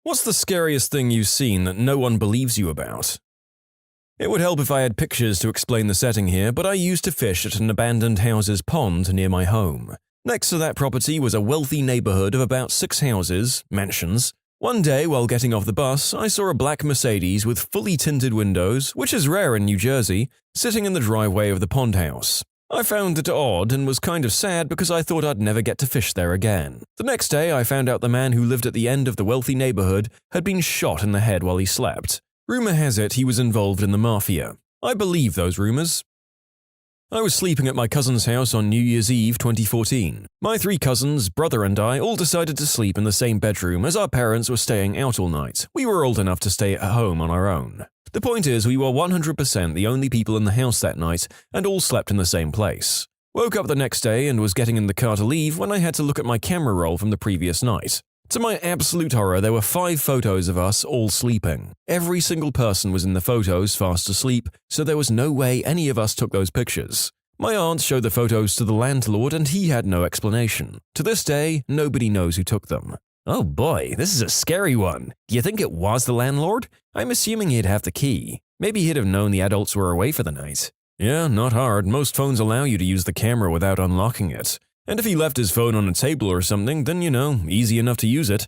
What's the scariest thing you've seen that no one believes you about? It would help if I had pictures to explain the setting here, but I used to fish at an abandoned houses pond near my home. Next to that property was a wealthy neighborhood of about 6 houses, mansions. One day, while getting off the bus, I saw a black Mercedes with fully tinted windows, which is rare in New Jersey, sitting in the driveway of the pond house. I found it odd and was kind of sad because I thought I'd never get to fish there again. The next day, I found out the man who lived at the end of the wealthy neighborhood had been shot in the head while he slept. Rumor has it he was involved in the mafia. I believe those rumors. I was sleeping at my cousin's house on New Year's Eve 2014. My 3 cousins, brother and I all decided to sleep in the same bedroom as our parents were staying out all night. We were old enough to stay at home on our own. The point is, we were 100% the only people in the house that night and all slept in the same place. Woke up the next day and was getting in the car to leave when I had to look at my camera roll from the previous night. To my absolute horror, there were 5 photos of us all sleeping. Every single person was in the photos fast asleep, so there was no way any of us took those pictures. My aunt showed the photos to the landlord and he had no explanation. To this day, nobody knows who took them. Oh boy, this is a scary one. Do you think it was the landlord? I'm assuming he'd have the key. Maybe he'd have known the adults were away for the night. Yeah, not hard. Most phones allow you to use the camera without unlocking it. And if he left his phone on a table or something, then easy enough to use it.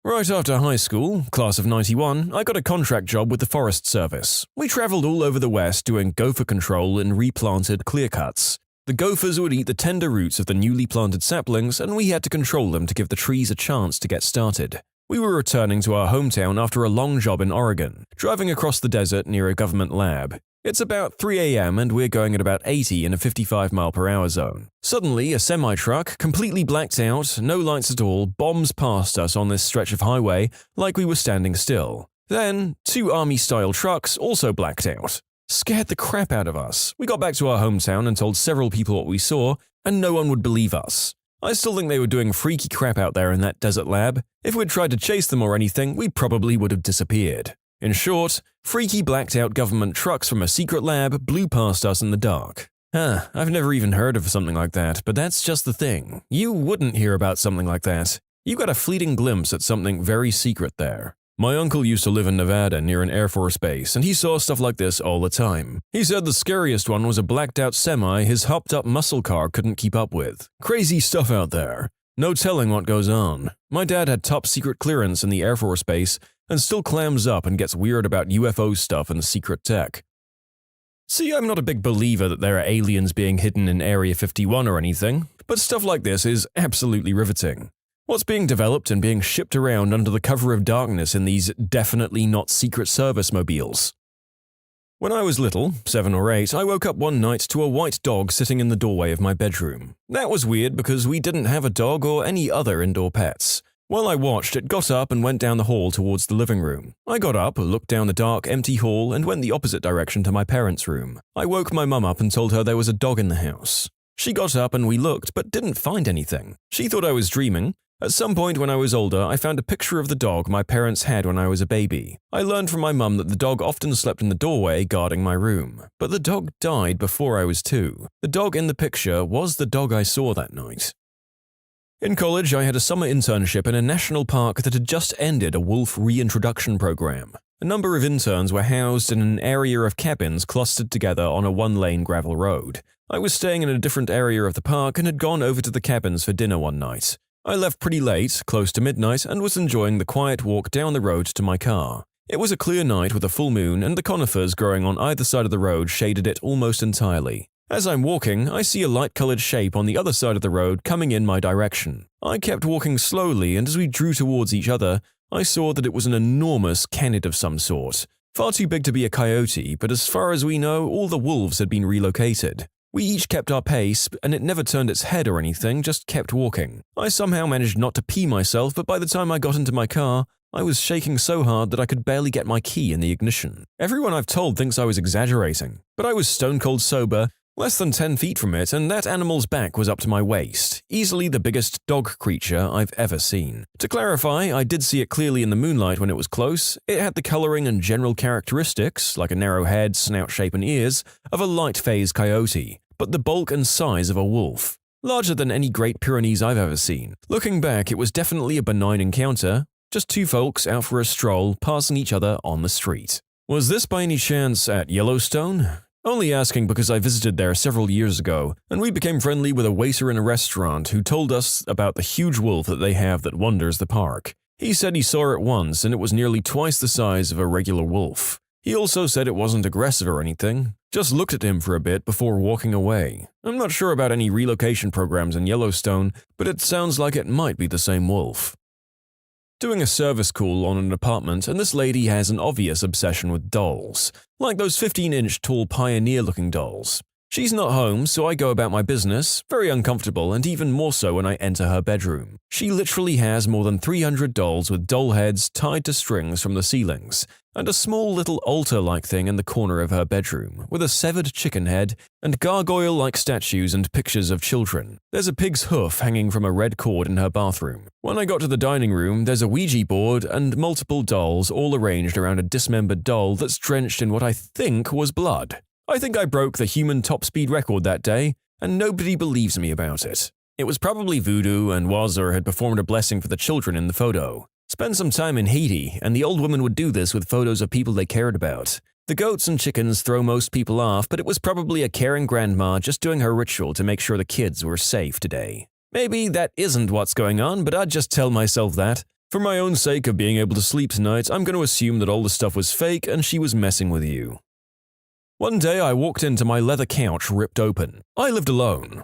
Right after high school, class of 91, I got a contract job with the Forest Service. We traveled all over the West doing gopher control in replanted clear cuts. The gophers would eat the tender roots of the newly planted saplings, and we had to control them to give the trees a chance to get started. We were returning to our hometown after a long job in Oregon, driving across the desert near a government lab. It's about 3 a.m. and we're going at about 80 in a 55-mile-per-hour zone. Suddenly, a semi-truck, completely blacked out, no lights at all, bombs past us on this stretch of highway like we were standing still. Then, 2 Army-style trucks also blacked out. Scared the crap out of us. We got back to our hometown and told several people what we saw, and no one would believe us. I still think they were doing freaky crap out there in that desert lab. If we'd tried to chase them or anything, we probably would have disappeared. In short, freaky blacked-out government trucks from a secret lab blew past us in the dark. I've never even heard of something like that, but that's just the thing. You wouldn't hear about something like that. You got a fleeting glimpse at something very secret there. My uncle used to live in Nevada near an Air Force base, and he saw stuff like this all the time. He said the scariest one was a blacked-out semi his hopped-up muscle car couldn't keep up with. Crazy stuff out there. No telling what goes on. My dad had top-secret clearance in the Air Force base and still clams up and gets weird about UFO stuff and secret tech. See, I'm not a big believer that there are aliens being hidden in Area 51 or anything, but stuff like this is absolutely riveting. What's being developed and being shipped around under the cover of darkness in these definitely not Secret Service mobiles? When I was little, 7 or 8, I woke up one night to a white dog sitting in the doorway of my bedroom. That was weird because we didn't have a dog or any other indoor pets. While I watched, it got up and went down the hall towards the living room. I got up, looked down the dark, empty hall, and went the opposite direction to my parents' room. I woke my mum up and told her there was a dog in the house. She got up and we looked, but didn't find anything. She thought I was dreaming. At some point when I was older, I found a picture of the dog my parents had when I was a baby. I learned from my mum that the dog often slept in the doorway guarding my room. But the dog died before I was 2. The dog in the picture was the dog I saw that night. In college, I had a summer internship in a national park that had just ended a wolf reintroduction program. A number of interns were housed in an area of cabins clustered together on a 1-lane gravel road. I was staying in a different area of the park and had gone over to the cabins for dinner one night. I left pretty late, close to midnight, and was enjoying the quiet walk down the road to my car. It was a clear night with a full moon, and the conifers growing on either side of the road shaded it almost entirely. As I'm walking, I see a light-colored shape on the other side of the road coming in my direction. I kept walking slowly, and as we drew towards each other, I saw that it was an enormous canid of some sort. Far too big to be a coyote, but as far as we know, all the wolves had been relocated. We each kept our pace, and it never turned its head or anything, just kept walking. I somehow managed not to pee myself, but by the time I got into my car, I was shaking so hard that I could barely get my key in the ignition. Everyone I've told thinks I was exaggerating, but I was stone-cold sober, less than 10 feet from it, and that animal's back was up to my waist, easily the biggest dog creature I've ever seen. To clarify, I did see it clearly in the moonlight when it was close. It had the coloring and general characteristics, like a narrow head, snout shape and ears, of a light-phase coyote, but the bulk and size of a wolf. Larger than any Great Pyrenees I've ever seen. Looking back, it was definitely a benign encounter. just two folks out for a stroll, passing each other on the street. Was this by any chance at Yellowstone? Only asking because I visited there several years ago, and we became friendly with a waiter in a restaurant who told us about the huge wolf that they have that wanders the park. He said he saw it once and it was nearly twice the size of a regular wolf. He also said it wasn't aggressive or anything, just looked at him for a bit before walking away. I'm not sure about any relocation programs in Yellowstone, but it sounds like it might be the same wolf. Doing a service call on an apartment, and this lady has an obvious obsession with dolls, like those 15-inch tall Pioneer-looking dolls. She's not home, so I go about my business, very uncomfortable, and even more so when I enter her bedroom. She literally has more than 300 dolls with doll heads tied to strings from the ceilings, and a small little altar-like thing in the corner of her bedroom, with a severed chicken head and gargoyle-like statues and pictures of children. There's a pig's hoof hanging from a red cord in her bathroom. When I got to the dining room, there's a Ouija board and multiple dolls all arranged around a dismembered doll that's drenched in what I think was blood. I think I broke the human top speed record that day, and nobody believes me about it. It was probably voodoo, and Wazir had performed a blessing for the children in the photo. Spend some time in Haiti, and the old woman would do this with photos of people they cared about. The goats and chickens throw most people off, but it was probably a caring grandma just doing her ritual to make sure the kids were safe today. Maybe that isn't what's going on, but I'd just tell myself that. For my own sake of being able to sleep tonight, I'm going to assume that all the stuff was fake and she was messing with you. One day I walked into my leather couch ripped open. I lived alone.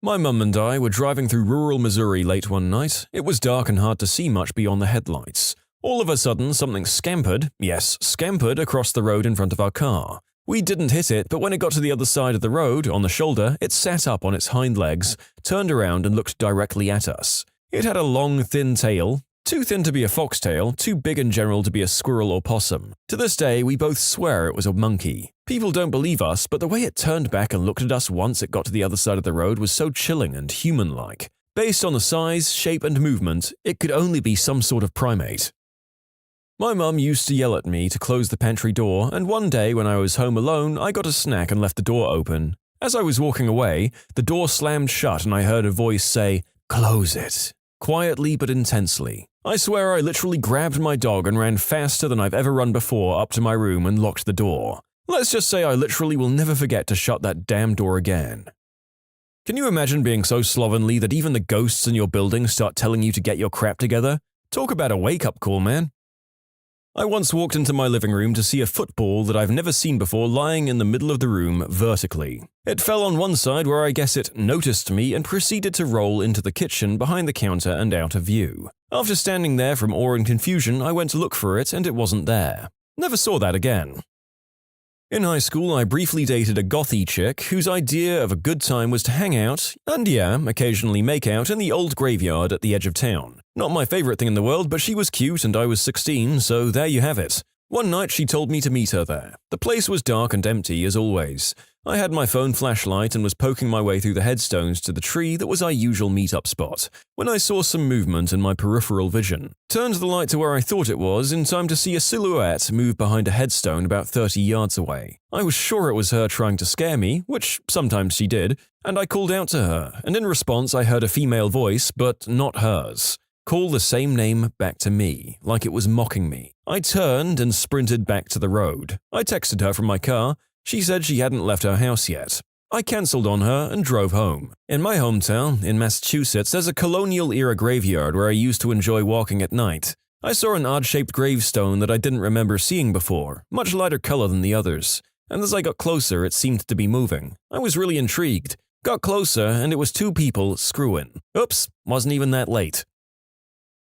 My mum and I were driving through rural Missouri late one night. It was dark and hard to see much beyond the headlights. All of a sudden, something scampered across the road in front of our car. We didn't hit it, but when it got to the other side of the road, on the shoulder, it sat up on its hind legs, turned around and looked directly at us. It had a long, thin tail, too thin to be a foxtail, too big in general to be a squirrel or possum. To this day, we both swear it was a monkey. People don't believe us, but the way it turned back and looked at us once it got to the other side of the road was so chilling and human-like. Based on the size, shape, and movement, it could only be some sort of primate. My mum used to yell at me to close the pantry door, and one day when I was home alone, I got a snack and left the door open. As I was walking away, the door slammed shut and I heard a voice say, "Close it," quietly but intensely. I swear I literally grabbed my dog and ran faster than I've ever run before up to my room and locked the door. Let's just say I literally will never forget to shut that damn door again. Can you imagine being so slovenly that even the ghosts in your building start telling you to get your crap together? Talk about a wake-up call, man. I once walked into my living room to see a football that I've never seen before lying in the middle of the room vertically. It fell on one side where I guess it noticed me and proceeded to roll into the kitchen behind the counter and out of view. After standing there from awe and confusion, I went to look for it and it wasn't there. Never saw that again. In high school, I briefly dated a gothy chick whose idea of a good time was to hang out, and occasionally make out in the old graveyard at the edge of town. Not my favorite thing in the world, but she was cute and I was 16, so there you have it. One night she told me to meet her there. The place was dark and empty as always. I had my phone flashlight and was poking my way through the headstones to the tree that was our usual meet-up spot, when I saw some movement in my peripheral vision. Turned the light to where I thought it was in time to see a silhouette move behind a headstone about 30 yards away. I was sure it was her trying to scare me, which sometimes she did, and I called out to her, and in response I heard a female voice, but not hers, call the same name back to me, like it was mocking me. I turned and sprinted back to the road. I texted her from my car. She said she hadn't left her house yet. I cancelled on her and drove home. In my hometown, in Massachusetts, there's a colonial-era graveyard where I used to enjoy walking at night. I saw an odd-shaped gravestone that I didn't remember seeing before, much lighter color than the others, and as I got closer, it seemed to be moving. I was really intrigued. Got closer, and it was two people screwing. Oops, wasn't even that late.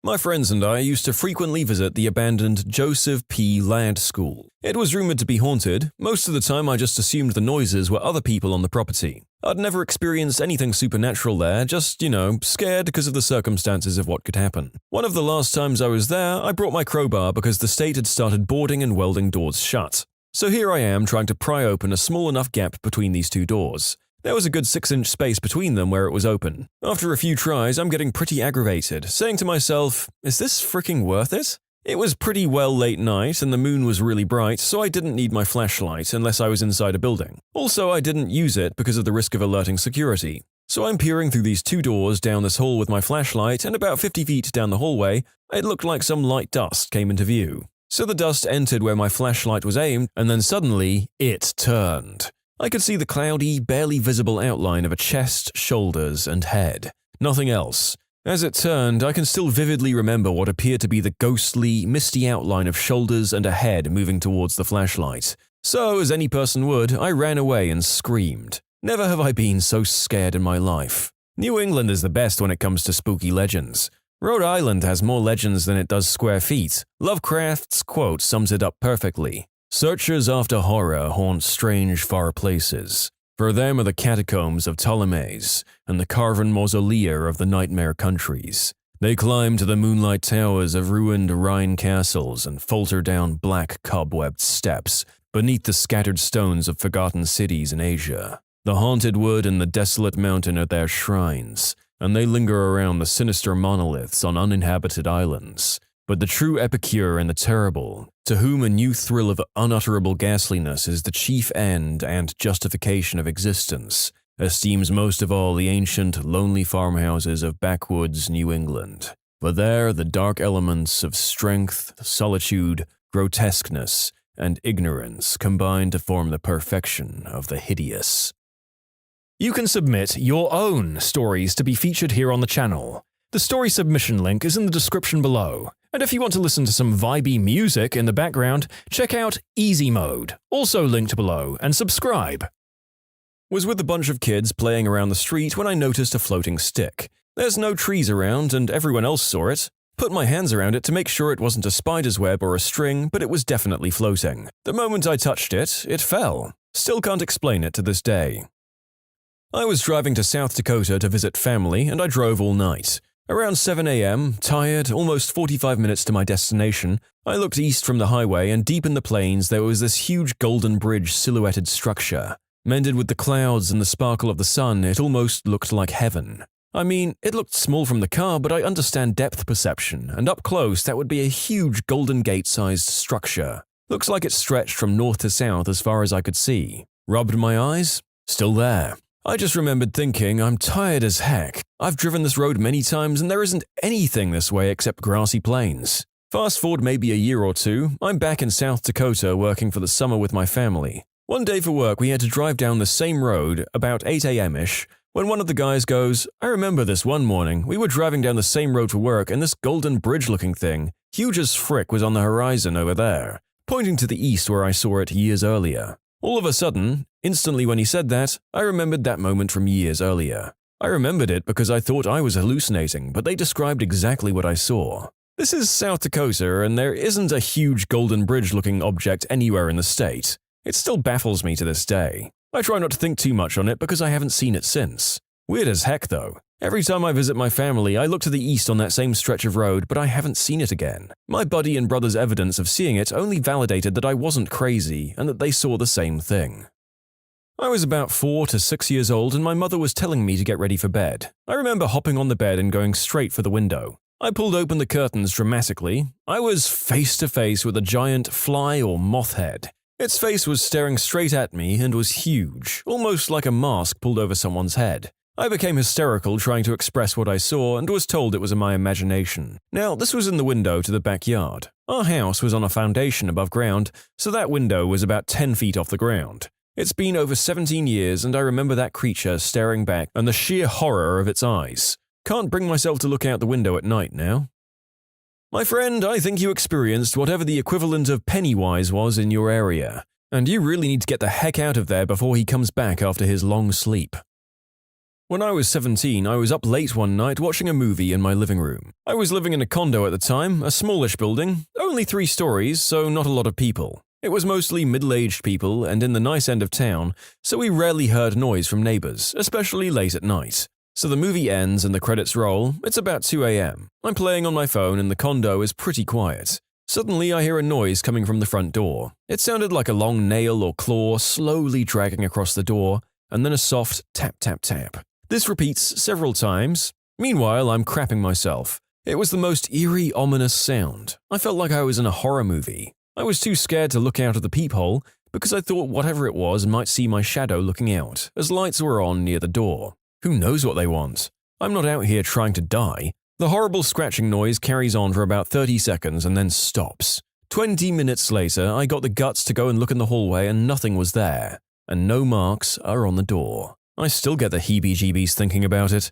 My friends and I used to frequently visit the abandoned Joseph P. Ladd School. It was rumored to be haunted. Most of the time I just assumed the noises were other people on the property. I'd never experienced anything supernatural there, just, scared because of the circumstances of what could happen. One of the last times I was there, I brought my crowbar because the state had started boarding and welding doors shut. So here I am trying to pry open a small enough gap between these two doors. There was a good 6-inch space between them where it was open. After a few tries, I'm getting pretty aggravated, saying to myself, is this freaking worth it? It was pretty well late night and the moon was really bright, so I didn't need my flashlight unless I was inside a building. Also, I didn't use it because of the risk of alerting security. So I'm peering through these 2 doors down this hall with my flashlight, and about 50 feet down the hallway, it looked like some light dust came into view. So the dust entered where my flashlight was aimed, and then suddenly, it turned. I could see the cloudy, barely visible outline of a chest, shoulders, and head. Nothing else. As it turned, I can still vividly remember what appeared to be the ghostly, misty outline of shoulders and a head moving towards the flashlight. So, as any person would, I ran away and screamed. Never have I been so scared in my life. New England is the best when it comes to spooky legends. Rhode Island has more legends than it does square feet. Lovecraft's quote sums it up perfectly. Searchers after horror haunt strange far places. For them are the catacombs of Ptolemies and the carven mausolea of the nightmare countries. They climb to the moonlight towers of ruined Rhine castles and falter down black cobwebbed steps beneath the scattered stones of forgotten cities in Asia. The haunted wood and the desolate mountain are their shrines, and they linger around the sinister monoliths on uninhabited islands. But the true epicure and the terrible, to whom a new thrill of unutterable ghastliness is the chief end and justification of existence, esteems most of all the ancient, lonely farmhouses of backwoods New England. For there the dark elements of strength, solitude, grotesqueness, and ignorance combine to form the perfection of the hideous. You can submit your own stories to be featured here on the channel. The story submission link is in the description below. And if you want to listen to some vibey music in the background, check out Easy Mode, also linked below, and subscribe. Was with a bunch of kids playing around the street when I noticed a floating stick. There's no trees around and everyone else saw it. Put my hands around it to make sure it wasn't a spider's web or a string, but it was definitely floating. The moment I touched it, it fell. Still can't explain it to this day. I was driving to South Dakota to visit family and I drove all night. Around 7 a.m., tired, almost 45 minutes to my destination, I looked east from the highway and deep in the plains there was this huge golden bridge silhouetted structure. Mended with the clouds and the sparkle of the sun, it almost looked like heaven. I mean, it looked small from the car, but I understand depth perception, and up close that would be a huge Golden Gate-sized structure. Looks like it stretched from north to south as far as I could see. Rubbed my eyes? Still there. I just remembered thinking, I'm tired as heck. I've driven this road many times and there isn't anything this way except grassy plains. Fast forward maybe a year or two, I'm back in South Dakota working for the summer with my family. One day for work we had to drive down the same road about 8 a.m.-ish when one of the guys goes, I remember this one morning, we were driving down the same road for work and this golden bridge-looking thing, huge as frick, was on the horizon over there, pointing to the east where I saw it years earlier. All of a sudden, instantly when he said that, I remembered that moment from years earlier. I remembered it because I thought I was hallucinating, but they described exactly what I saw. This is South Dakota, and there isn't a huge golden bridge-looking object anywhere in the state. It still baffles me to this day. I try not to think too much on it because I haven't seen it since. Weird as heck, though. Every time I visit my family, I look to the east on that same stretch of road, but I haven't seen it again. My buddy and brother's evidence of seeing it only validated that I wasn't crazy and that they saw the same thing. I was about 4 to 6 years old and my mother was telling me to get ready for bed. I remember hopping on the bed and going straight for the window. I pulled open the curtains dramatically. I was face to face with a giant fly or moth head. Its face was staring straight at me and was huge, almost like a mask pulled over someone's head. I became hysterical trying to express what I saw and was told it was in my imagination. Now, this was in the window to the backyard. Our house was on a foundation above ground, so that window was about 10 feet off the ground. It's been over 17 years and I remember that creature staring back and the sheer horror of its eyes. Can't bring myself to look out the window at night now. My friend, I think you experienced whatever the equivalent of Pennywise was in your area, and you really need to get the heck out of there before he comes back after his long sleep. When I was 17, I was up late one night watching a movie in my living room. I was living in a condo at the time, a smallish building, only 3 stories, so not a lot of people. It was mostly middle-aged people and in the nice end of town, so we rarely heard noise from neighbors, especially late at night. So the movie ends and the credits roll. It's about 2 a.m. I'm playing on my phone and the condo is pretty quiet. Suddenly I hear a noise coming from the front door. It sounded like a long nail or claw slowly dragging across the door, and then a soft tap tap tap. This repeats several times. Meanwhile, I'm crapping myself. It was the most eerie, ominous sound. I felt like I was in a horror movie. I was too scared to look out of the peephole because I thought whatever it was might see my shadow looking out, as lights were on near the door. Who knows what they want? I'm not out here trying to die. The horrible scratching noise carries on for about 30 seconds and then stops. 20 minutes later, I got the guts to go and look in the hallway and nothing was there. And no marks are on the door. I still get the heebie-jeebies thinking about it.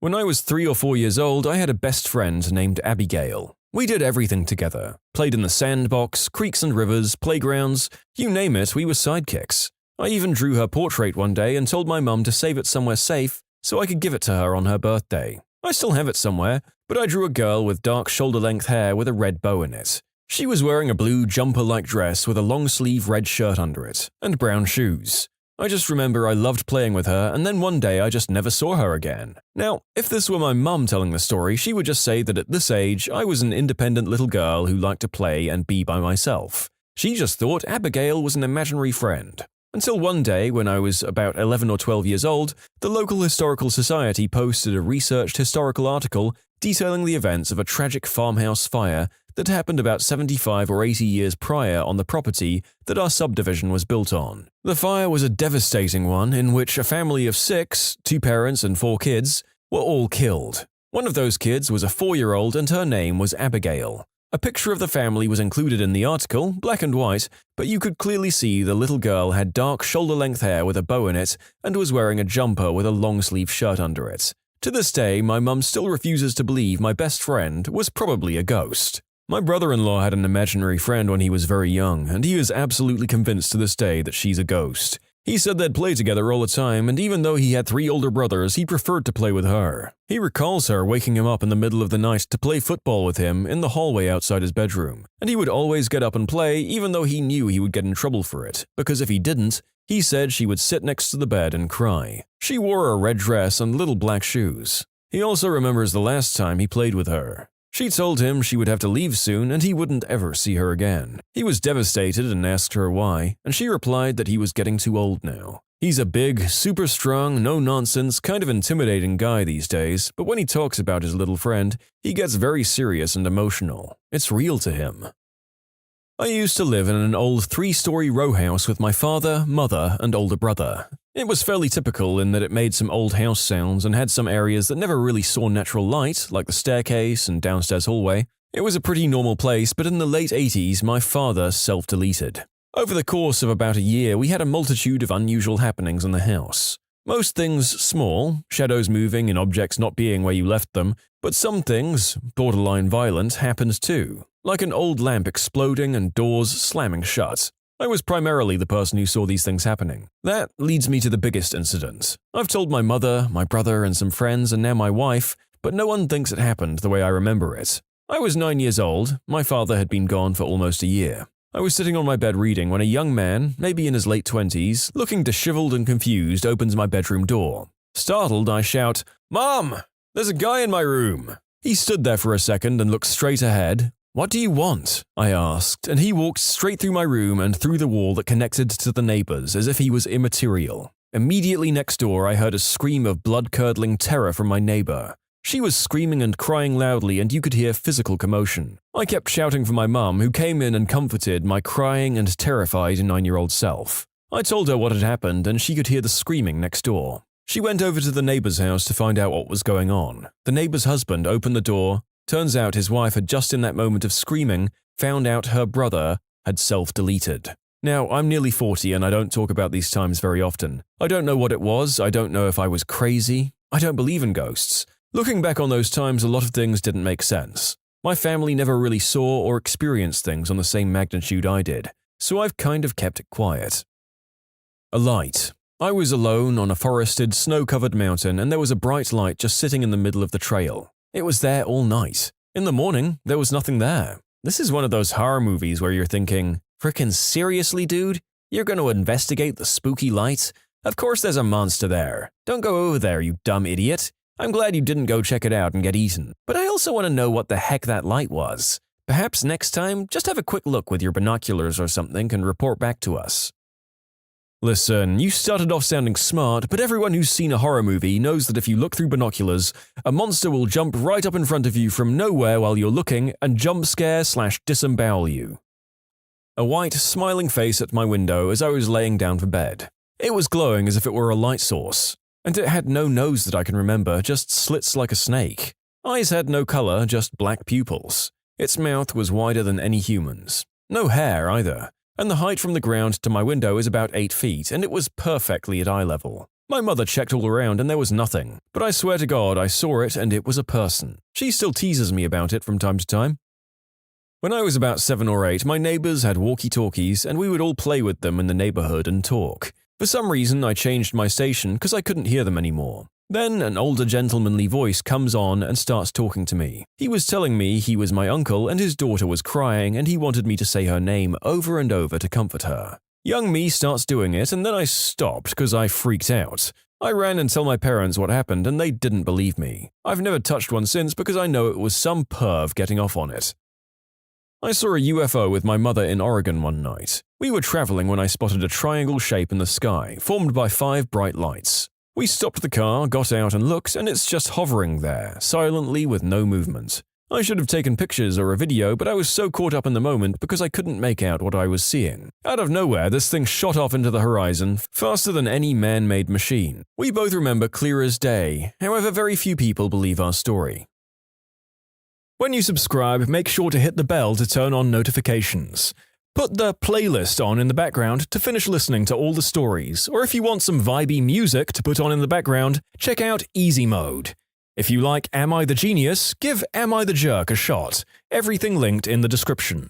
When I was 3 or 4 years old, I had a best friend named Abigail. We did everything together. Played in the sandbox, creeks and rivers, playgrounds, you name it, we were sidekicks. I even drew her portrait one day and told my mum to save it somewhere safe so I could give it to her on her birthday. I still have it somewhere, but I drew a girl with dark shoulder-length hair with a red bow in it. She was wearing a blue jumper-like dress with a long-sleeve red shirt under it, and brown shoes. I just remember I loved playing with her, and then one day I just never saw her again. Now, if this were my mum telling the story, she would just say that at this age, I was an independent little girl who liked to play and be by myself. She just thought Abigail was an imaginary friend. Until one day, when I was about 11 or 12 years old, the local historical society posted a researched historical article detailing the events of a tragic farmhouse fire that happened about 75 or 80 years prior on the property that our subdivision was built on. The fire was a devastating one in which a family of 6, 2 parents and 4 kids, were all killed. One of those kids was a 4-year-old and her name was Abigail. A picture of the family was included in the article, black and white, but you could clearly see the little girl had dark shoulder-length hair with a bow in it and was wearing a jumper with a long-sleeve shirt under it. To this day, my mum still refuses to believe my best friend was probably a ghost. My brother-in-law had an imaginary friend when he was very young, and he is absolutely convinced to this day that she's a ghost. He said they'd play together all the time, and even though he had 3 older brothers, he preferred to play with her. He recalls her waking him up in the middle of the night to play football with him in the hallway outside his bedroom, and he would always get up and play even though he knew he would get in trouble for it, because if he didn't, he said she would sit next to the bed and cry. She wore a red dress and little black shoes. He also remembers the last time he played with her. She told him she would have to leave soon and he wouldn't ever see her again. He was devastated and asked her why, and she replied that he was getting too old now. He's a big, super strong, no-nonsense, kind of intimidating guy these days, but when he talks about his little friend, he gets very serious and emotional. It's real to him. I used to live in an old 3-story row house with my father, mother, and older brother. It was fairly typical in that it made some old house sounds and had some areas that never really saw natural light, like the staircase and downstairs hallway. It was a pretty normal place, but in the late 80s, my father self-deleted. Over the course of about a year, we had a multitude of unusual happenings in the house. Most things small, shadows moving and objects not being where you left them, but some things, borderline violent, happened too, like an old lamp exploding and doors slamming shut. I was primarily the person who saw these things happening. That leads me to the biggest incident. I've told my mother, my brother, and some friends, and now my wife, but no one thinks it happened the way I remember it. I was 9 years old. My father had been gone for almost a year. I was sitting on my bed reading when a young man, maybe in his late 20s, looking disheveled and confused, opens my bedroom door. Startled, I shout, "Mom! There's a guy in my room!" He stood there for a second and looked straight ahead. "What do you want?" I asked, and he walked straight through my room and through the wall that connected to the neighbors as if he was immaterial. Immediately next door, I heard a scream of blood-curdling terror from my neighbor. She was screaming and crying loudly, and you could hear physical commotion. I kept shouting for my mum, who came in and comforted my crying and terrified 9-year-old self. I told her what had happened, and she could hear the screaming next door. She went over to the neighbor's house to find out what was going on. The neighbor's husband opened the door. Turns out his wife had just in that moment of screaming found out her brother had self-deleted. Now, I'm nearly 40 and I don't talk about these times very often. I don't know what it was, I don't know if I was crazy. I don't believe in ghosts. Looking back on those times, a lot of things didn't make sense. My family never really saw or experienced things on the same magnitude I did, so I've kind of kept it quiet. A light. I was alone on a forested, snow-covered mountain and there was a bright light just sitting in the middle of the trail. It was there all night. In the morning, there was nothing there. This is one of those horror movies where you're thinking, "Frickin' seriously, dude? You're going to investigate the spooky light? Of course there's a monster there. Don't go over there, you dumb idiot. I'm glad you didn't go check it out and get eaten. But I also want to know what the heck that light was. Perhaps next time, just have a quick look with your binoculars or something and report back to us." Listen, you started off sounding smart, but everyone who's seen a horror movie knows that if you look through binoculars, a monster will jump right up in front of you from nowhere while you're looking and jump scare/disembowel you. A white, smiling face at my window as I was laying down for bed. It was glowing as if it were a light source. And it had no nose that I can remember, just slits like a snake. Eyes had no color, just black pupils. Its mouth was wider than any human's. No hair either. And the height from the ground to my window is about 8 feet, and it was perfectly at eye level. My mother checked all around and there was nothing, but I swear to God I saw it and it was a person. She still teases me about it from time to time. When I was about 7 or 8, my neighbors had walkie-talkies and we would all play with them in the neighborhood and talk. For some reason, I changed my station because I couldn't hear them anymore. Then an older gentlemanly voice comes on and starts talking to me. He was telling me he was my uncle and his daughter was crying and he wanted me to say her name over and over to comfort her. Young me starts doing it and then I stopped because I freaked out. I ran and told my parents what happened and they didn't believe me. I've never touched one since because I know it was some perv getting off on it. I saw a UFO with my mother in Oregon one night. We were traveling when I spotted a triangle shape in the sky, formed by 5 bright lights. We stopped the car, got out and looked, and it's just hovering there, silently with no movement. I should have taken pictures or a video, but I was so caught up in the moment because I couldn't make out what I was seeing. Out of nowhere, this thing shot off into the horizon, faster than any man-made machine. We both remember clear as day, however very few people believe our story. When you subscribe, make sure to hit the bell to turn on notifications. Put the playlist on in the background to finish listening to all the stories, or if you want some vibey music to put on in the background, check out Easy Mode. If you like Am I the Genius, give Am I the Jerk a shot. Everything linked in the description.